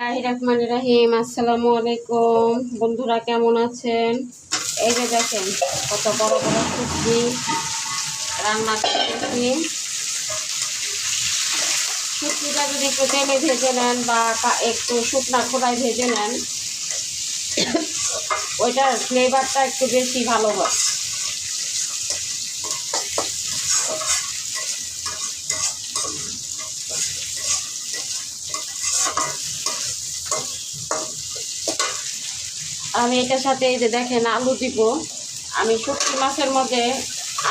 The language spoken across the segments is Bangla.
রহমানির রহিম। আসসালামু আলাইকুম বন্ধুরা, কেমন আছেন? এই যে দেখেন কত বড় বড় সবজি রান্না করতেছি। সবজিটা যদি একটু তেলে ভেজে নেন বা একটু শুকনা খোলায় ভেজে নেন, ওইটার ফ্লেভারটা একটু বেশি ভালো হয়। আমি এটার সাথে এই যে দেখেন আলু দিব। আমি শুটকি মাছের মধ্যে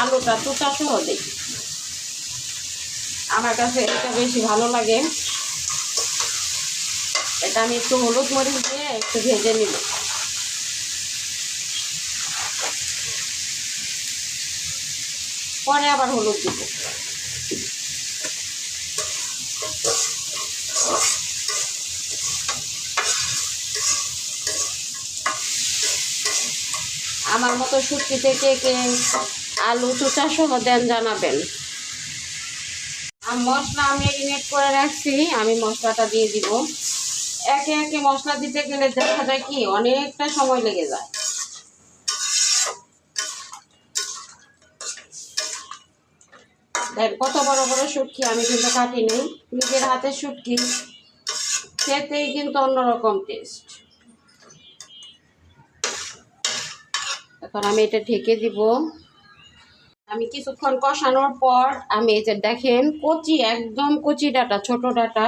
আলুটা চোচা সহ দিই, আমার কাছে এটা বেশি ভালো লাগে। এটা আমি একটু হলুদ মরিচ দিয়ে একটু ভেজে নিব। পরে আবার হলুদ দিব। আমার মতো শুটকি থেকে কে আলু চোচা সহ দেন জানাবেন। মশলা আমি ম্যারিনেট করে রাখছি, আমি মশলাটা দিয়ে দিব। একে একে মশলা দিতে গেলে দেখা যায় কি অনেকটা সময় লেগে যায়। কত বড় বড় শুটকি আমি কিন্তু কাটি নেই, নিজের হাতের শুটকি খেতেই কিন্তু অন্যরকম টেস্ট। এখন আমি এটা ঢেকে দিব। আমি কিছুক্ষণ কষানোর পর আমি এই যে দেখেন কচি, একদম কচি ডাটা, ছোট ডাটা,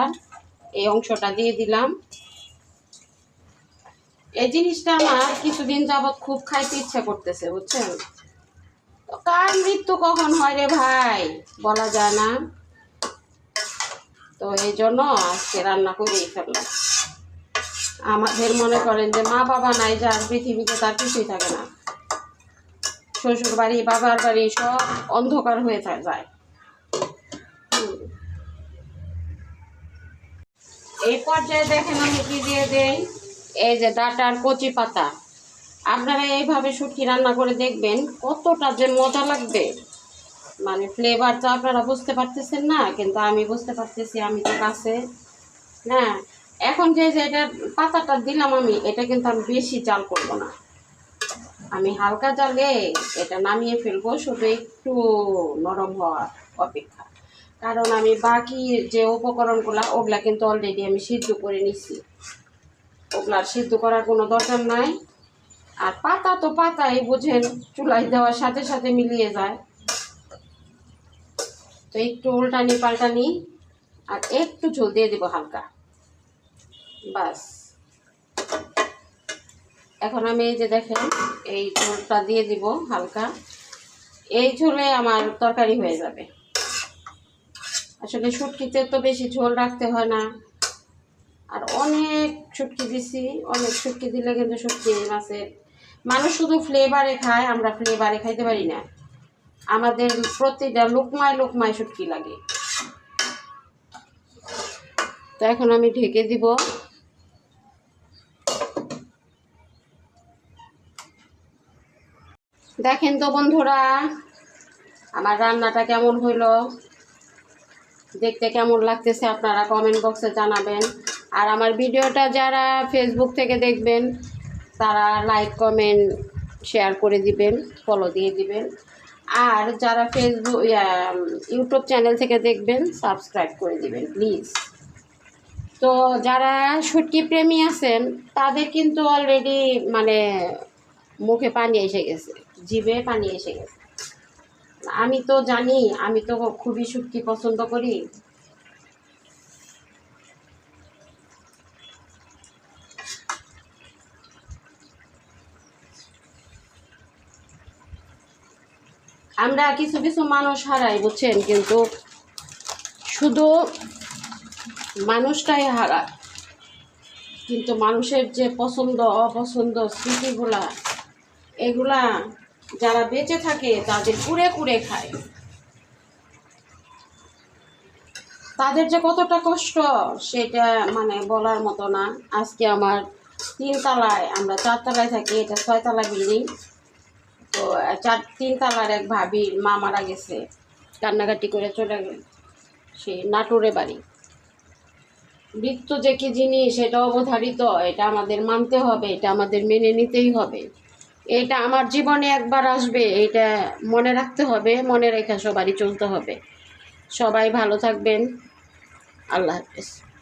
এই অংশটা দিয়ে দিলাম। এই জিনিসটা আমার কিছুদিন যাবৎ খুব খাইতে ইচ্ছা করতেছে, বুঝছেন? তো কার মৃত্যু কখন হয় রে ভাই, বলা যায় না। তো এই জন্য আজকে রান্না করেই ফেললাম। আমাদের মনে করেন যে মা বাবা নাই যার, পৃথিবীতে তার কিছুই থাকে না। শ্বশুর বাড়ি, বাবার বাড়ি সব অন্ধকার হয়ে যায়। এই পর্যায়ে দেখেন আমি কি দিয়ে দেই, এই যে ডাটার কচি পাতা। আপনারা এইভাবে শুটকি রান্না করে দেখবেন কতটা যে মজা লাগবে, মানে ফ্লেভারটা আপনারা বুঝতে পারতেছেন না, কিন্তু আমি বুঝতে পারতেছি, আমি তো কাছে। হ্যাঁ, এখন যে এটা পাতাটা দিলাম আমি, এটা কিন্তু আমি বেশি জাল করব না, আমি হালকা জালে এটা নামিয়ে ফেলবো, শুধু একটু নরম হওয়ার অপেক্ষা। কারণ আমি বাকি যে উপকরণগুলো ওগুলা কিন্তু অলরেডি আমি সিদ্ধ করে নিচ্ছি, ওগুলা সিদ্ধ করার কোনো দরকার নাই। আর পাতা তো পাতাই বুঝেন, চুলায় দেওয়ার সাথে সাথে মিলিয়ে যায়। তো একটু উল্টানি পাল্টানি আর একটু ঝোল দিয়ে দিব হালকা, বাস। এখন আমি এই যে দেখেন এই ঝোলটা দিয়ে দিব হালকা, এই ঝোলে আমার তরকারি হয়ে যাবে। আসলে শুটকিতে তো বেশি ঝোল রাখতে হয় না, আর অনেক শুটকি দিছি, অনেক শুটকি দিলে কিন্তু শুটকি মাছের মানুষ শুধু ফ্লেভারে খায়, আমরা ফ্লেভারে খাইতে পারি না, আমাদের প্রতিটা লোকমায় লোকমায় শুটকি লাগে। তো এখন আমি ঢেকে দিব। দেখেন তো বন্ধুরা আমার রান্নাটা কেমন হইলো, দেখতে কেমন লাগতেছে আপনারা কমেন্ট বক্সে জানাবেন। আর আমার ভিডিওটা যারা ফেসবুক থেকে দেখবেন তারা লাইক কমেন্ট শেয়ার করে দিবেন, ফলো দিয়ে দিবেন। আর যারা ফেসবুক ইউটিউব চ্যানেল থেকে দেখবেন সাবস্ক্রাইব করে দিবেন প্লিজ। তো যারা শুটকি প্রেমী আছেন তাদের কিন্তু অলরেডি মানে মুখে পানি এসে গেছে, জিভে পানি এসে গেছে। আমি তো জানি, আমি তো খুবই শুটকি পছন্দ করি। আমরা কিছু কিছু মানুষ হারাই, বুঝছেন, কিন্তু শুধু মানুষটাই হারায়, কিন্তু মানুষের যে পছন্দ অপছন্দ স্মৃতিগুলা, এগুলা যারা বেঁচে থাকে তাদের কুড়ে কুড়ে খায়। তাদের যে কতটা কষ্ট সেটা মানে বলার মতো না। আজকে আমার 3 তলায়, আমরা 4 তলায় থাকি, এটা 6 তলা বিল্ডিং। তো 3 তলার এক ভাবির মা মারা গেছে, কান্নাকাটি করে চলে গেল, সে নাটোরে বাড়ি। বৃত্ত যে কি জিনিস এটা অবধারিত, এটা আমাদের মানতে হবে, এটা আমাদের মেনে নিতেই হবে। এটা আমার জীবনে একবার আসবে, এটা মনে রাখতে হবে, মনে রেখে সবারই চলতে হবে। সবাই ভালো থাকবেন। আল্লাহ হাফেজ।